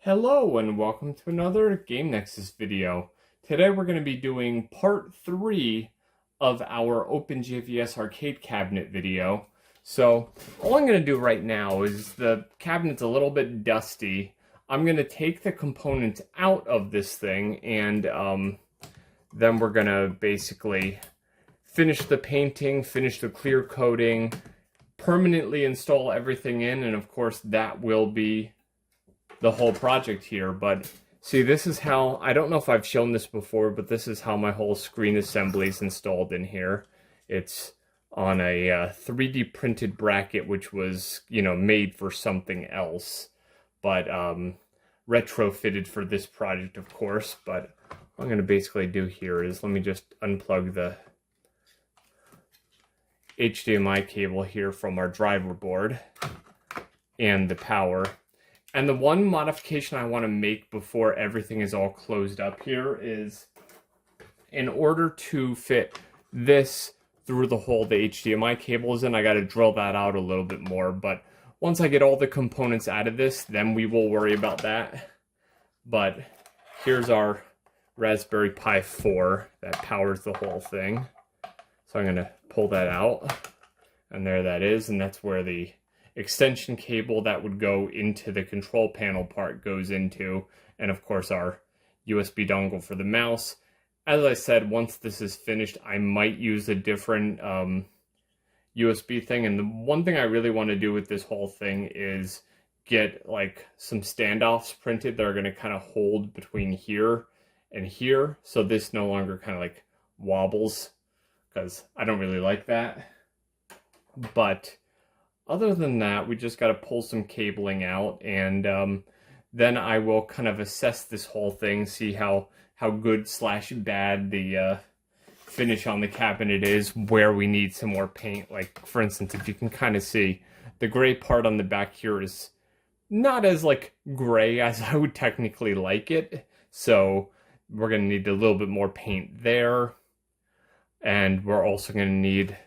Hello and welcome to another Game Nexus video. Today we're going to be doing part 3 of our OpenJVS arcade cabinet video. So all I'm going to do right now is the cabinet's a little bit dusty. I'm going to take the components out of this thing and then we're going to basically finish the painting, finish the clear coating, permanently install everything in, and of course that will be the whole project here. But see, this is how, I don't know if I've shown this before, but this is how my whole screen assembly is installed in here. It's on a 3D printed bracket, which was, made for something else, but retrofitted for this project, of course. But what I'm going to basically do here is, let me just unplug the HDMI cable here from our driver board and the power. And the one modification I want to make before everything is all closed up here is, in order to fit this through the hole the HDMI cable is in, I got to drill that out a little bit more. But once I get all the components out of this, then we will worry about that. But here's our Raspberry Pi 4 that powers the whole thing. So I'm going to pull that out, and there that is, and that's where the extension cable that would go into the control panel part goes into, and of course our USB dongle for the mouse. As I said, once this is finished, I might use a different USB thing, and the one thing I really want to do with this whole thing is get like some standoffs printed that are going to kind of hold between here and here, so this no longer kind of like wobbles, because I don't really like that. But other than that, we just got to pull some cabling out, and then I will kind of assess this whole thing, see how good / bad the finish on the cabinet is, where we need some more paint. Like, for instance, if you can kind of see, the gray part on the back here is not as like gray as I would technically like it, so we're going to need a little bit more paint there, and we're also going to need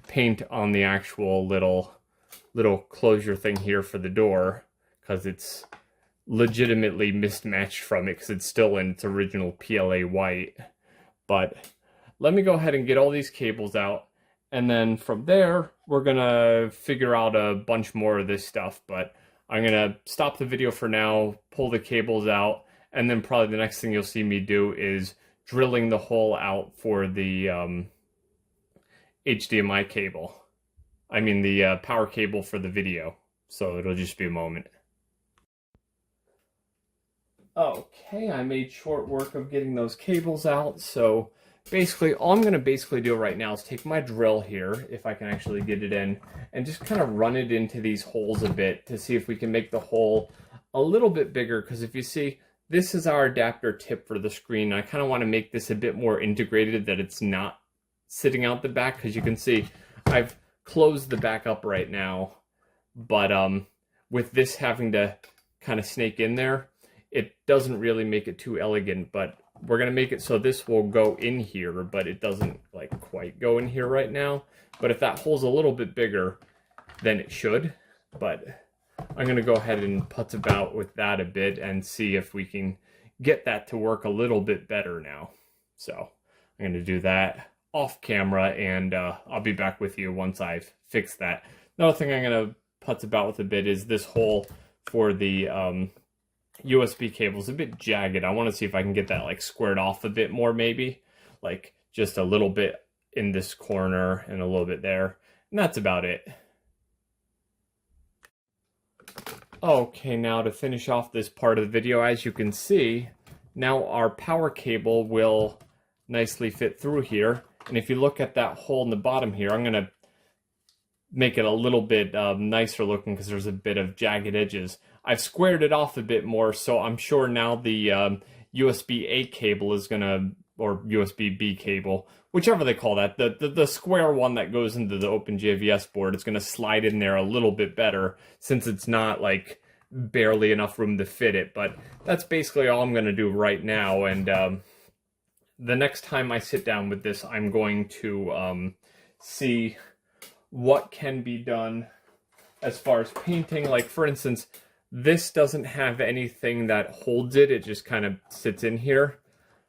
paint on the actual little closure thing here for the door, because it's legitimately mismatched from it, because it's still in its original PLA white. But let me go ahead and get all these cables out, and then from there we're gonna figure out a bunch more of this stuff. But I'm gonna stop the video for now, pull the cables out, and then probably the next thing you'll see me do is drilling the hole out for the HDMI cable. I mean the power cable for the video. So it'll just be a moment. Okay, I made short work of getting those cables out. So basically, all I'm going to do right now is take my drill here, if I can actually get it in, and just kind of run it into these holes a bit to see if we can make the hole a little bit bigger. Because if you see, this is our adapter tip for the screen. I kind of want to make this a bit more integrated, that it's not sitting out the back, because you can see I've closed the back up right now, but with this having to kind of snake in there, it doesn't really make it too elegant. But we're going to make it so this will go in here, but it doesn't like quite go in here right now. But if that hole's a little bit bigger, then it should. But I'm going to go ahead and putz about with that a bit and see if we can get that to work a little bit better now. So I'm going to do that off camera, and I'll be back with you once I've fixed that. Another thing I'm going to putz about with a bit is this hole for the USB cable is a bit jagged. I want to see if I can get that like squared off a bit more, maybe like just a little bit in this corner and a little bit there, and that's about it. Okay, now to finish off this part of the video, as you can see, now our power cable will nicely fit through here. And if you look at that hole in the bottom here, I'm going to make it a little bit nicer looking, because there's a bit of jagged edges. I've squared it off a bit more, so I'm sure now the USB-A cable is going to, or USB-B cable, whichever they call that, the square one that goes into the OpenJVS board is going to slide in there a little bit better, since it's not like barely enough room to fit it. But that's basically all I'm going to do right now, and the next time I sit down with this, I'm going to see what can be done as far as painting. Like, for instance, This doesn't have anything that holds it. It just kind of sits in here.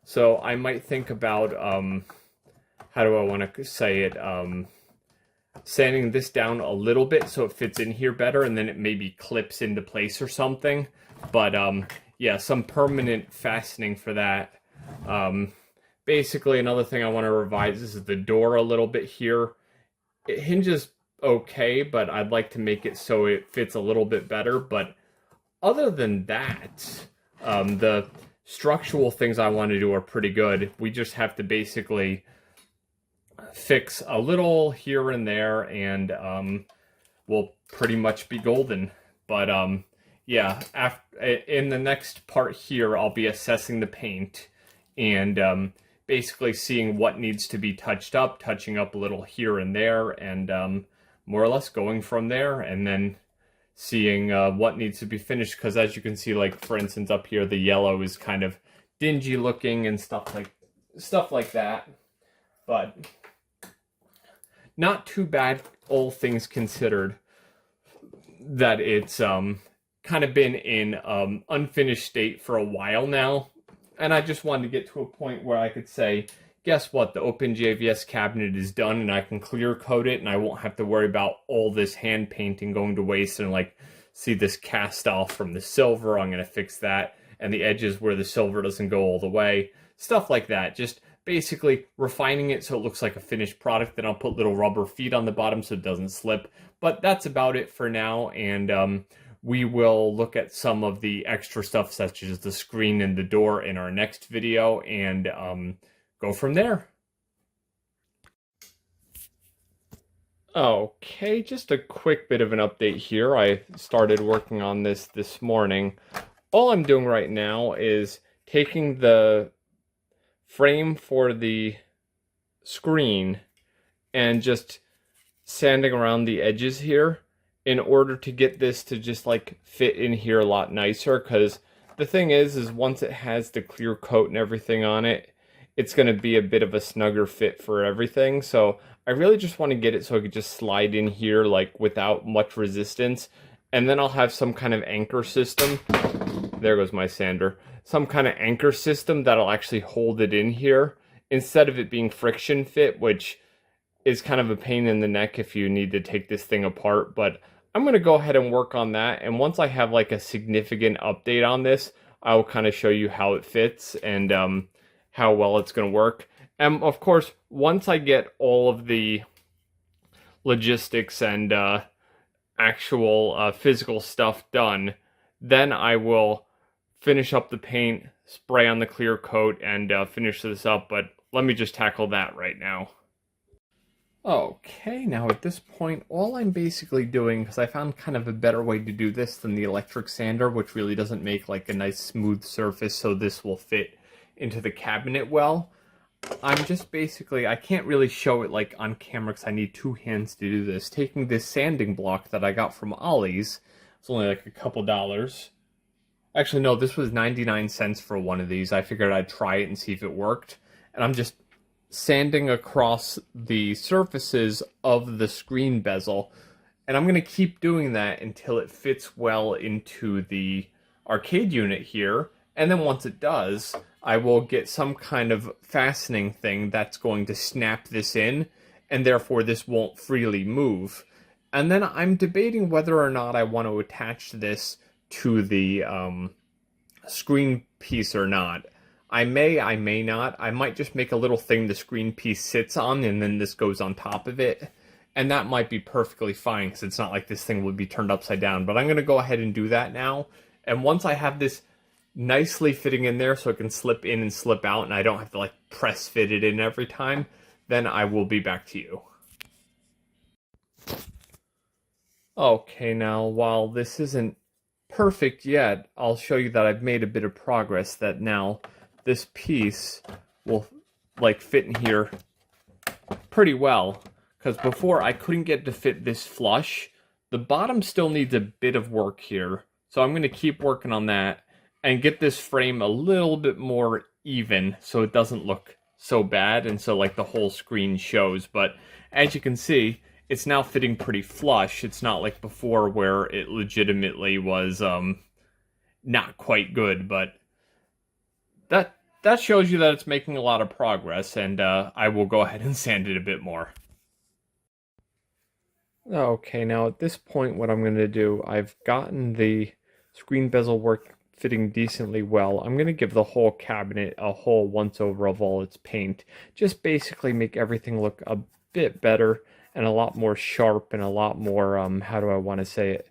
So I might think about, how do I want to say it? Sanding this down a little bit so it fits in here better, and then it maybe clips into place or something. But yeah, some permanent fastening for that. Basically, another thing I want to revise is the door a little bit here. It hinges okay, but I'd like to make it so it fits a little bit better. But other than that, the structural things I want to do are pretty good. We just have to basically fix a little here and there, and we'll pretty much be golden. But yeah, in the next part here, I'll be assessing the paint and basically seeing what needs to be touched up, touching up a little here and there, and more or less going from there, and then seeing what needs to be finished. Because as you can see, like for instance up here, the yellow is kind of dingy looking and stuff like that. But not too bad, all things considered, that it's kind of been in unfinished state for a while now. And I just wanted to get to a point where I could say, guess what, the Open JVS cabinet is done, and I can clear coat it, and I won't have to worry about all this hand painting going to waste. And like, see this cast off from the silver, I'm going to fix that, and the edges where the silver doesn't go all the way, stuff like that. Just basically refining it so it looks like a finished product. Then I'll put little rubber feet on the bottom so it doesn't slip. But that's about it for now, and we will look at some of the extra stuff such as the screen and the door in our next video, and go from there. Okay, just a quick bit of an update here. I started working on this morning. All I'm doing right now is taking the frame for the screen and just sanding around the edges here in order to get this to just like fit in here a lot nicer. Because the thing is once it has the clear coat and everything on it, it's going to be a bit of a snugger fit for everything. So I really just want to get it so it could just slide in here like without much resistance. And then I'll have some kind of anchor system. There goes my sander. Some kind of anchor system that'll actually hold it in here instead of it being friction fit, which is kind of a pain in the neck if you need to take this thing apart. But I'm going to go ahead and work on that. And once I have like a significant update on this, I will kind of show you how it fits and how well it's going to work. And of course, once I get all of the logistics and actual physical stuff done, then I will finish up the paint, spray on the clear coat, and finish this up. But let me just tackle that right now. Okay, now at this point, all I'm basically doing, because I found kind of a better way to do this than the electric sander, which really doesn't make like a nice smooth surface so this will fit into the cabinet well. I'm just basically, I can't really show it like on camera because I need two hands to do this. Taking this sanding block that I got from Ollie's, it's only like a couple dollars. Actually, no, this was 99 cents for one of these. I figured I'd try it and see if it worked. And I'm just sanding across the surfaces of the screen bezel. And I'm going to keep doing that until it fits well into the arcade unit here. And then once it does, I will get some kind of fastening thing that's going to snap this in, and therefore this won't freely move. And then I'm debating whether or not I want to attach this to the screen piece or not. I may not. I might just make a little thing the screen piece sits on, and then this goes on top of it. And that might be perfectly fine, because it's not like this thing would be turned upside down. But I'm going to go ahead and do that now. And once I have this nicely fitting in there so it can slip in and slip out, and I don't have to like press fit it in every time, then I will be back to you. Okay, now while this isn't perfect yet, I'll show you that I've made a bit of progress, that now this piece will like fit in here pretty well, because before I couldn't get to fit this flush. The bottom still needs a bit of work here, so I'm going to keep working on that and get this frame a little bit more even so it doesn't look so bad and so like the whole screen shows. But as you can see, it's now fitting pretty flush. It's not like before where it legitimately was not quite good, but that shows you that it's making a lot of progress, and I will go ahead and sand it a bit more. Okay, now at this point what I'm going to do, I've gotten the screen bezel work fitting decently well. I'm going to give the whole cabinet a whole once over of all its paint. Just basically make everything look a bit better and a lot more sharp and a lot more, how do I want to say it,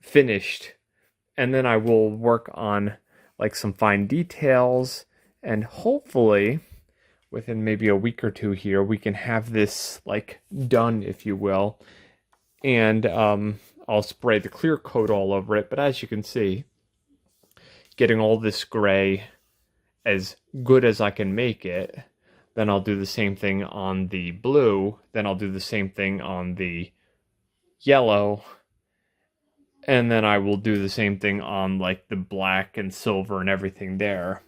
finished. And then I will work on like some fine details, and hopefully within maybe a week or two here, we can have this like done, if you will. And I'll spray the clear coat all over it. But as you can see, getting all this gray as good as I can make it, then I'll do the same thing on the blue, then I'll do the same thing on the yellow, and then I will do the same thing on like the black and silver and everything there.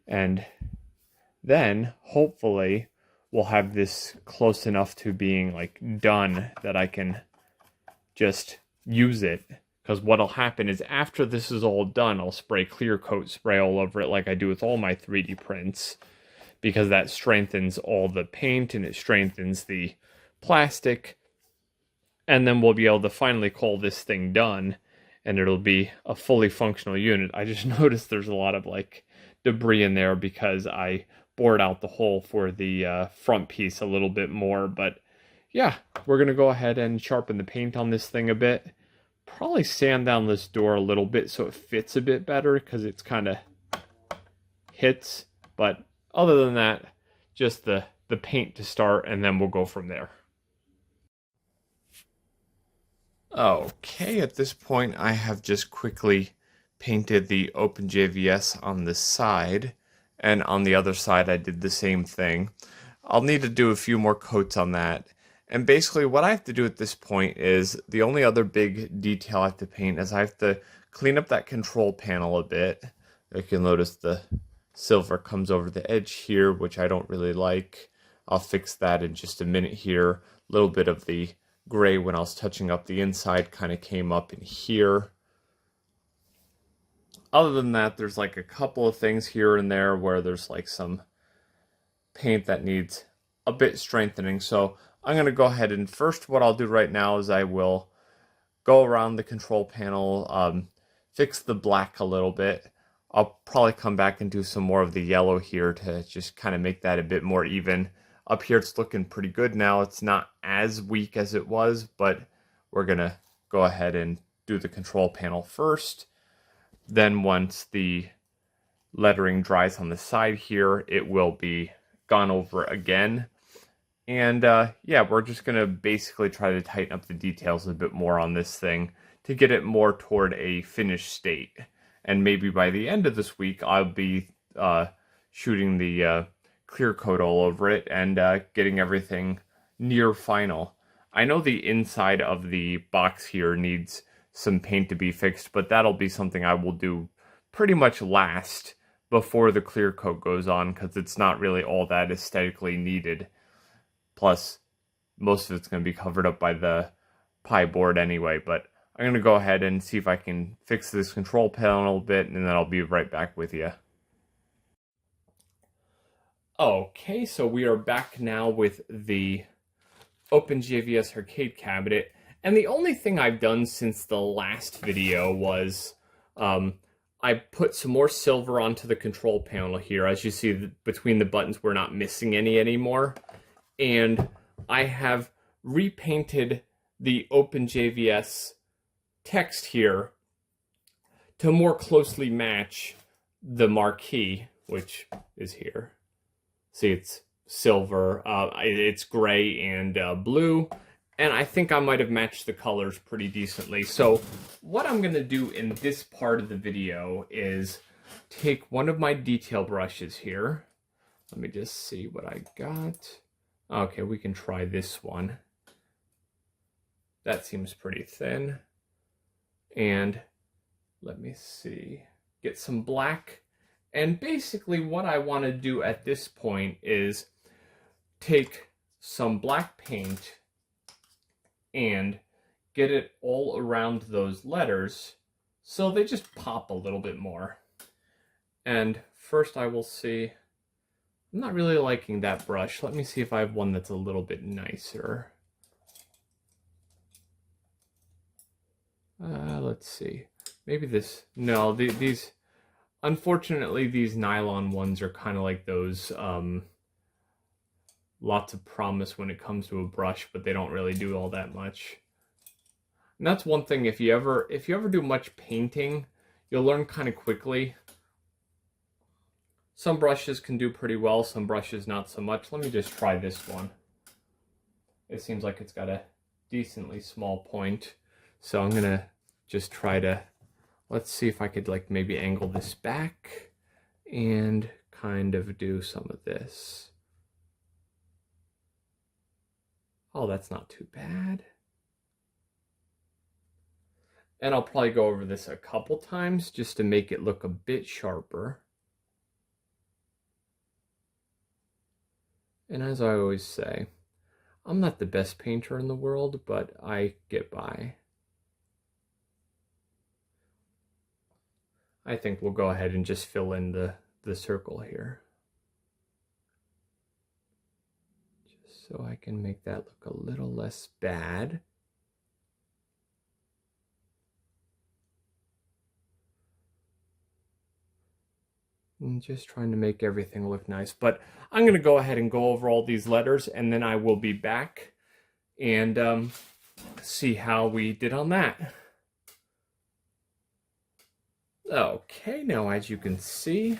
And then hopefully we'll have this close enough to being like done that I can just use it. Because what'll happen is after this is all done, I'll spray clear coat spray all over it like I do with all my 3D prints, because that strengthens all the paint and it strengthens the plastic. And then we'll be able to finally call this thing done, and it'll be a fully functional unit. I just noticed there's a lot of like debris in there because I bored out the hole for the front piece a little bit more. But yeah, we're going to go ahead and sharpen the paint on this thing a bit. Probably sand down this door a little bit so it fits a bit better, because it's kind of hits. But other than that, just the paint to start, and then we'll go from there. Okay, at this point I have just quickly painted the Open JVS on the side, and on the other side I did the same thing. I'll need to do a few more coats on that. And basically what I have to do at this point is, the only other big detail I have to paint is I have to clean up that control panel a bit. You can notice the silver comes over the edge here, which I don't really like. I'll fix that in just a minute here. A little bit of the gray when I was touching up the inside kind of came up in here. Other than that, there's like a couple of things here and there where there's like some paint that needs a bit strengthening. So I'm going to go ahead and first what I'll do right now is I will go around the control panel, fix the black a little bit. I'll probably come back and do some more of the yellow here to just kind of make that a bit more even. Up here it's looking pretty good now. It's not as weak as it was, but we're going to go ahead and do the control panel first. Then once the lettering dries on the side here, it will be gone over again. And yeah, we're just going to basically try to tighten up the details a bit more on this thing to get it more toward a finished state. And maybe by the end of this week, I'll be shooting the clear coat all over it and getting everything near final. I know the inside of the box here needs some paint to be fixed, but that'll be something I will do pretty much last before the clear coat goes on, because it's not really all that aesthetically needed. Plus, most of it's going to be covered up by the Pi board anyway, but I'm going to go ahead and see if I can fix this control panel a bit, and then I'll be right back with you. Okay, so we are back now with the Open JVS arcade cabinet, and the only thing I've done since the last video was I put some more silver onto the control panel here. As you see, between the buttons we're not missing any anymore. And I have repainted the Open JVS text here to more closely match the marquee, which is here. See, it's silver, it's gray and blue, and I think I might have matched the colors pretty decently. So what I'm going to do in this part of the video is take one of my detail brushes here. Let me just see what I got. Okay, we can try this one. That seems pretty thin. And let me see. Get some black. And basically what I want to do at this point is take some black paint and get it all around those letters so they just pop a little bit more. And first I will see, I'm not really liking that brush. Let me see if I have one that's a little bit nicer. Let's see. Maybe this, no, these, unfortunately, these nylon ones are kind of like those, lots of promise when it comes to a brush, but they don't really do all that much. And that's one thing, if you ever do much painting, you'll learn kind of quickly. Some brushes can do pretty well, some brushes not so much. Let me just try this one. It seems like it's got a decently small point. So I'm gonna just try to, let's see if I could like maybe angle this back and kind of do some of this. Oh, that's not too bad. And I'll probably go over this a couple times just to make it look a bit sharper. And as I always say, I'm not the best painter in the world, but I get by. I think we'll go ahead and just fill in the circle here. Just so I can make that look a little less bad. And just trying to make everything look nice. But I'm going to go ahead and go over all these letters, and then I will be back and see how we did on that. Okay, now as you can see,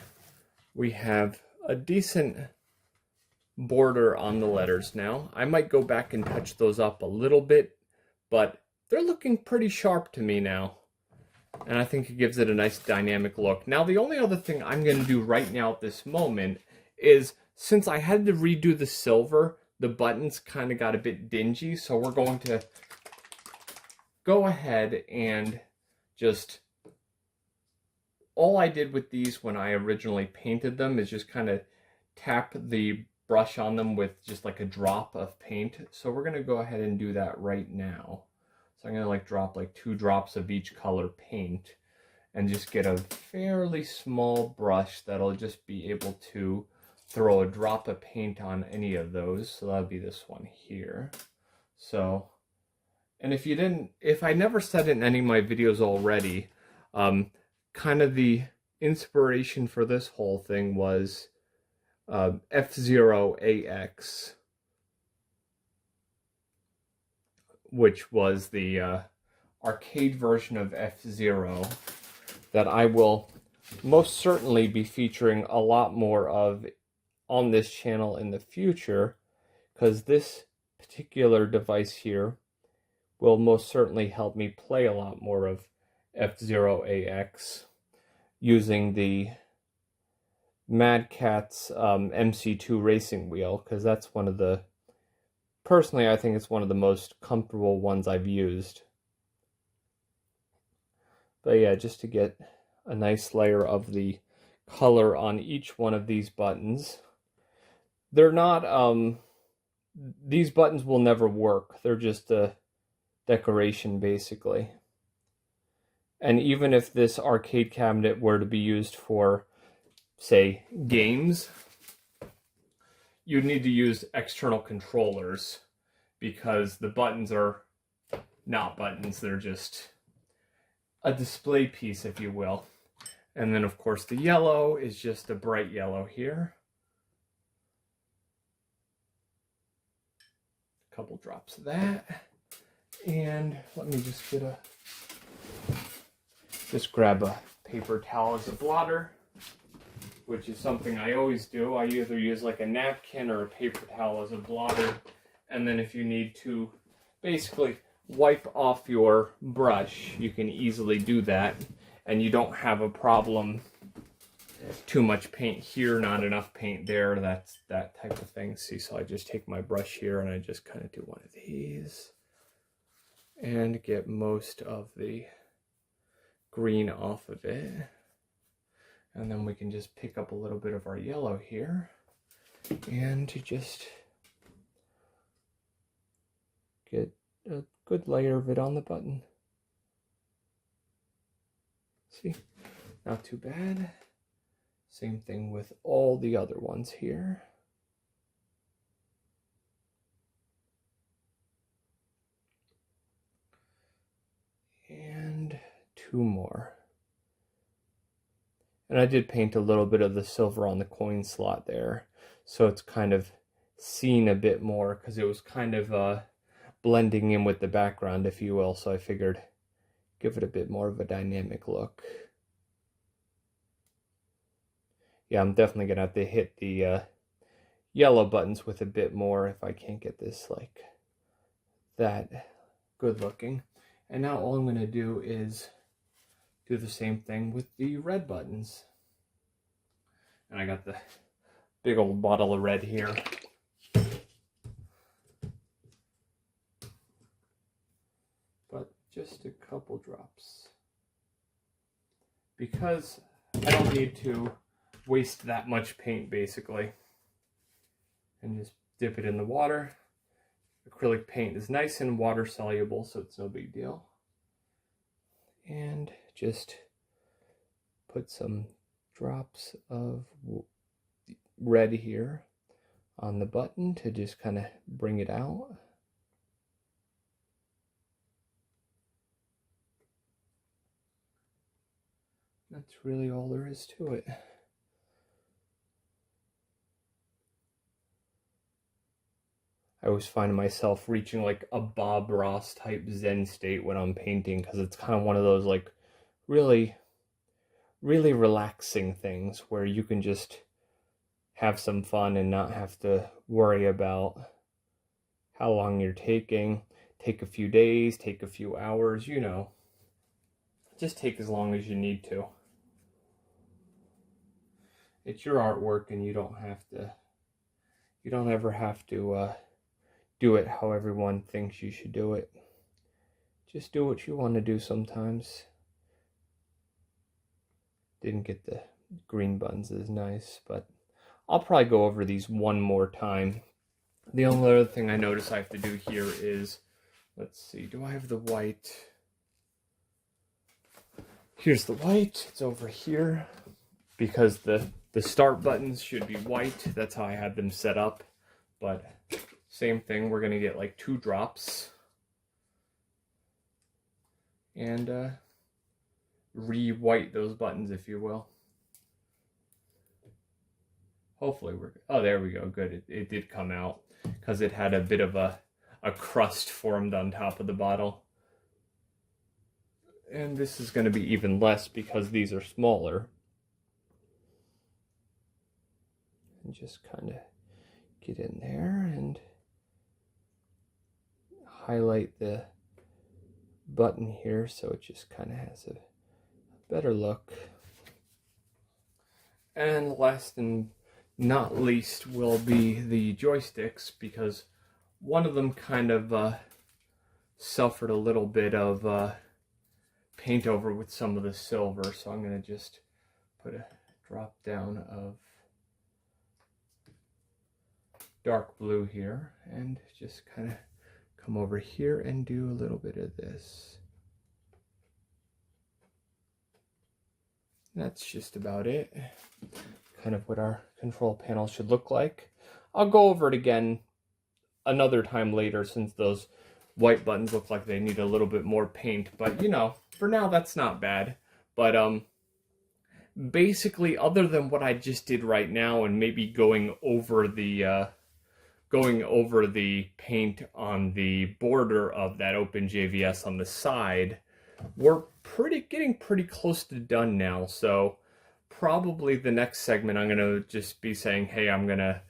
we have a decent border on the letters now. I might go back and touch those up a little bit, but they're looking pretty sharp to me now. And I think it gives it a nice dynamic look. Now, the only other thing I'm going to do right now at this moment is, since I had to redo the silver, the buttons kind of got a bit dingy. So we're going to go ahead and just, all I did with these when I originally painted them is just kind of tap the brush on them with just like a drop of paint. So we're going to go ahead and do that right now. So I'm going to like drop like 2 drops of each color paint and just get a fairly small brush that'll just be able to throw a drop of paint on any of those. So that'll be this one here. So, and if I never said it in any of my videos already, kind of the inspiration for this whole thing was F-Zero-AX. Which was the arcade version of F-Zero that I will most certainly be featuring a lot more of on this channel in the future, because this particular device here will most certainly help me play a lot more of F-Zero-AX using the Mad Catz MC2 racing wheel, because that's one of the, personally, I think it's one of the most comfortable ones I've used. But yeah, just to get a nice layer of the color on each one of these buttons. They're not, these buttons will never work. They're just a decoration, basically. And even if this arcade cabinet were to be used for, say, games, you'd need to use external controllers because the buttons are not buttons. They're just a display piece, if you will. And then, of course, the yellow is just a bright yellow here. A couple drops of that. And let me just get just grab a paper towel as a blotter, which is something I always do. I either use like a napkin or a paper towel as a blotter. And then if you need to basically wipe off your brush, you can easily do that. And you don't have a problem, too much paint here, not enough paint there, that's that type of thing. See, so I just take my brush here and I just kind of do one of these and get most of the green off of it. And then we can just pick up a little bit of our yellow here and to just get a good layer of it on the button. See, not too bad. Same thing with all the other ones here. And 2 more. And I did paint a little bit of the silver on the coin slot there, so it's kind of seen a bit more because it was kind of blending in with the background, if you will, so I figured give it a bit more of a dynamic look. Yeah, I'm definitely gonna have to hit the yellow buttons with a bit more if I can't get this like that good looking. And now all I'm gonna do is do the same thing with the red buttons. And I got the big old bottle of red here. But just a couple drops. Because I don't need to waste that much paint basically. And just dip it in the water. Acrylic paint is nice and water soluble, so it's no big deal. And just put some drops of red here on the button to just kind of bring it out. That's really all there is to it. I always find myself reaching like a Bob Ross type Zen state when I'm painting, because it's kind of one of those like really relaxing things where you can just have some fun and not have to worry about how long you're taking. Take a few days, take a few hours, you know. Just take as long as you need to. It's your artwork and you don't ever have to do it how everyone thinks you should do it. Just do what you want to do sometimes. Didn't get the green buttons as nice, but I'll probably go over these one more time. The only other thing I notice I have to do here is, let's see, do I have the white? Here's the white, it's over here, because the start buttons should be white. That's how I had them set up, but same thing, we're gonna get like 2 drops and re-white those buttons, if you will. Hopefully oh, there we go, good. It did come out because it had a bit of a crust formed on top of the bottle. And this is going to be even less because these are smaller. And just kind of get in there and highlight the button here so it just kind of has a better look. And last and not least will be the joysticks, because one of them kind of suffered a little bit of paint over with some of the silver, so I'm going to just put a drop down of dark blue here and just kind of come over here and do a little bit of this. That's just about it. Kind of what our control panel should look like. I'll go over it again another time later, since those white buttons look like they need a little bit more paint, but you know, for now that's not bad. But basically, other than what I just did right now and maybe going over the paint on the border of that Open JVS on the side, we're getting pretty close to done now. So probably the next segment I'm gonna just be saying, hey, I'm gonna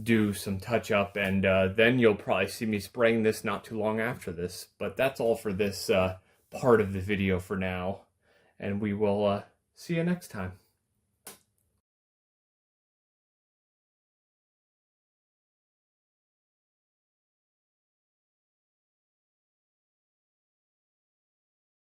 do some touch up, and then you'll probably see me spraying this not too long after this. But that's all for this part of the video for now, and we will see you next time.